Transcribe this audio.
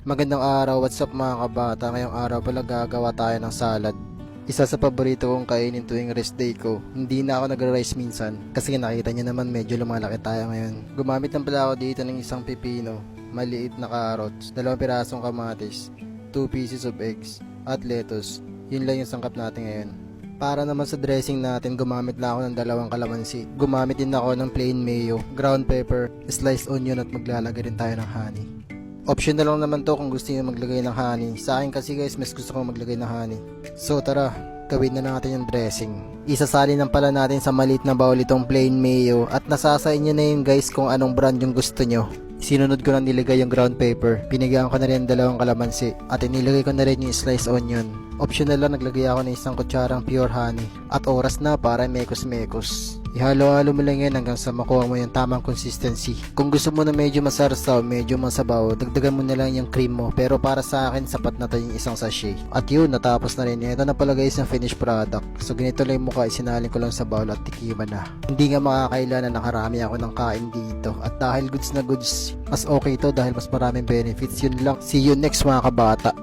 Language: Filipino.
Magandang araw, what's up mga kabata? Ngayong araw pala gagawa tayo ng salad. Isa sa paborito kong kainin tuwing rest day ko. Hindi na ako nagre-rice minsan kasi nakita niyo naman medyo lumalaki tayo ngayon. Gumamit lang pala ako dito ng isang pipino, maliit na carrots, 2 pirasong kamatis, 2 pieces of eggs, at lettuce. Yun lang yung sangkap natin ngayon. Para naman sa dressing natin, gumamit lang ako ng 2 kalamansi. Gumamit din ako ng plain mayo, ground pepper, sliced onion at maglalagay rin tayo ng honey. Optional lang naman to kung gusto niyo maglagay ng honey. Sa akin kasi guys, mas gusto ko maglagay ng honey. So tara, gawin na natin yung dressing. Isasalin lang pala natin sa maliit na bowl itong plain mayo at nasasa inyo na yun guys kung anong brand yung gusto nyo. Sinunod ko na nilagay yung ground pepper, binigyan ko na rin 2 kalamansi at inilagay ko na rin yung sliced onion. Optional lang naglagay ako ng 1 kutsarang pure honey at oras na para mekos-mekos. Ihalo-halo mo lang yan hanggang sa makuha mo yung tamang consistency. Kung gusto mo na medyo masarsaw, medyo masabaw, dagdagan mo na lang yung cream mo. Pero para sa akin, sapat na to yung 1 sachet. At yun, natapos na rin. Ito na pala guys yung finished product. So ganito lang yung mukha, isinalin ko lang sa bowl at tikiman na. Hindi nga makakaila na nakarami ako ng kain dito. At dahil goods na goods, mas okay to dahil mas maraming benefits. Yun lang. See you next mga kabata.